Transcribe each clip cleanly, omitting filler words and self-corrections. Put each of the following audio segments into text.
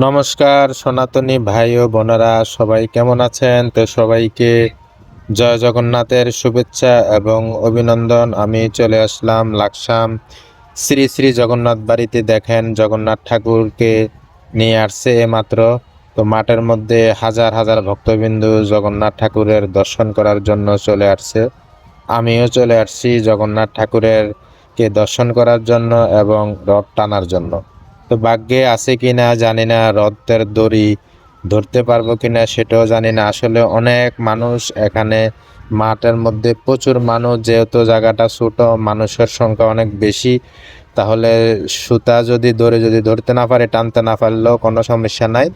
নমস্কার সনাতনী ভাই ও বোনেরা, সবাই কেমন আছেন? তো সবাইকে জয় জগন্নাথের শুভেচ্ছা এবং অভিনন্দন। আমি চলে আসলাম লাকসাম শ্রী শ্রী জগন্নাথ বাড়িতে। দেখেন জগন্নাথ ঠাকুরকে নিয়ে আসছে মাত্র। তো মাঠের মধ্যে হাজার হাজার ভক্তবিন্দু জগন্নাথ ঠাকুরের দর্শন করার জন্য চলে আসছে। আমিও চলে আসছি জগন্নাথ ঠাকুরের কে দর্শন করার জন্য এবং রথ টানার জন্য। তো ভাগ্যে আছে কিনা জানি না, রথের দড়ি ধরতে পারবো কিনা সেটাও জানি না। আসলে অনেক মানুষ এখানে, মাঠের মধ্যে প্রচুর মানুষ, যেহেতু জায়গাটা ছোট, মানুষের সংখ্যা অনেক বেশি। তাহলে সুতা যদি ধরতে না পারে, টানতে না পারলেও কোনো সমস্যা নাই।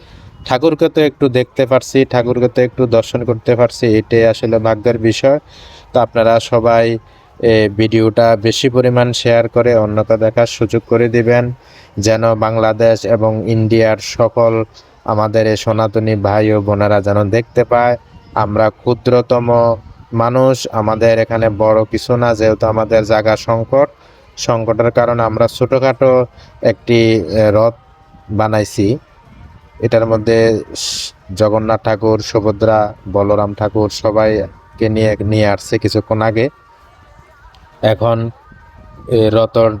ঠাকুরকে তো একটু দেখতে পারছি, ঠাকুরকে তো একটু দর্শন করতে পারছি, এটাই আসলে ভাগ্যের বিষয়। তো আপনারা সবাই ভিডিওটা বেশি পরিমাণ শেয়ার করে অন্যকে দেখার সুযোগ করে দিবেন, যেন বাংলাদেশ এবং ইন্ডিয়ার সকল আমাদের এই সনাতনী ভাই ও বোনেরা যেন দেখতে পায়। আমরা ক্ষুদ্রতম মানুষ, আমাদের এখানে বড় কিছু না, যেহেতু আমাদের জায়গা সংকটের কারণে আমরা ছোটোখাটো একটি রথ বানাইছি। এটার মধ্যে জগন্নাথ ঠাকুর, সুভদ্রা, বলরাম ঠাকুর সবাইকে নিয়ে নিয়ে আসছে কিছুক্ষণ আগে। এখন রথর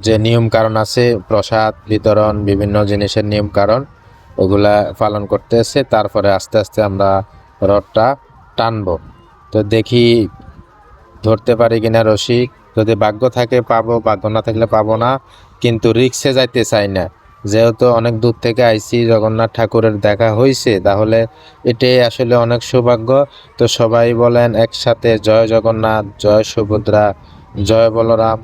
যে নিয়ম কারণ আছে, প্রসাদ বিতরণ, বিভিন্ন জিনিসের নিয়ম কারণ, ওগুলা পালন করতে এসে তারপরে আস্তে আস্তে আমরা রথটা টানবো। তো দেখি ধরতে পারি কিনা রশি। যদি ভাগ্য থাকে পাবো, ভাগ্য না থাকলে পাবো না। কিন্তু রিক্সে যাইতে চাই না, যেহেতু অনেক দূর থেকে আইছি, জগন্নাথ ঠাকুরের দেখা হয়েছে, তাহলে এটাই আসলে অনেক সৌভাগ্য। তো সবাই বলেন একসাথে জয় জগন্নাথ, জয় সুভদ্রা, জয় বলরাম।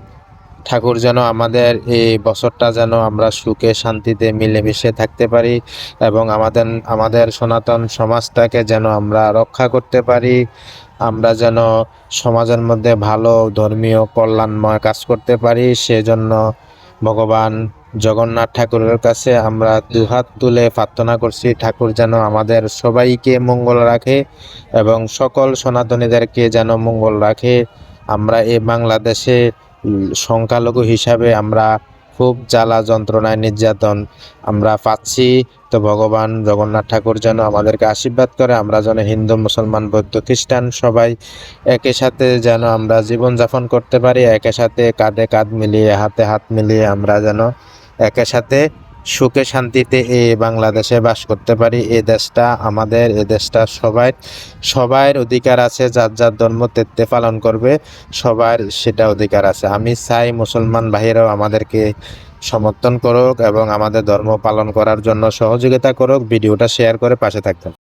ঠাকুর যেন আমাদের এই বছরটা যেন আমরা সুখে শান্তিতে মিলেমিশে থাকতে পারি এবং আমাদের সনাতন সমাজটাকে যেন আমরা রক্ষা করতে পারি। আমরা যেন সমাজের মধ্যে ভালো ধর্মীয় কল্যাণময় কাজ করতে পারি। সেজন্য ভগবান জগন্নাথ ঠাকুরের কাছে আমরা দুহাত তুলে প্রার্থনা করছি, ঠাকুর যেন আমাদের সবাইকে মঙ্গল রাখে এবং সকল সনাতনীদেরকে যেন মঙ্গল রাখে। আমরা এই বাংলাদেশে সংখ্যালঘু হিসাবে আমরা খুব জ্বালা যন্ত্রণায় নির্যাতন আমরা পাচ্ছি। তো ভগবান জগন্নাথ ঠাকুর যেন আমাদেরকে আশীর্বাদ করে, আমরা যেন হিন্দু, মুসলমান, বৌদ্ধ, খ্রিস্টান সবাই একই সাথে যেন আমরা জীবনযাপন করতে পারি, একই সাথে কাঁধে কাঁধ মিলিয়ে, হাতে হাত মিলিয়ে আমরা যেন একই সাথে সুখে শান্তিতে এই বাংলাদেশে বাস করতে পারি। এই দেশটা আমাদের, এই দেশটা সবার অধিকার আছে, যার যার ধর্ম তেত্তে পালন করবে, সবার সেটা অধিকার আছে। আমি চাই মুসলমান ভাইয়েরাও আমাদেরকে সমর্থন করুক এবং আমাদের ধর্ম পালন করার জন্য সহযোগিতা করুক। ভিডিওটা শেয়ার করে পাশে থাকবেন।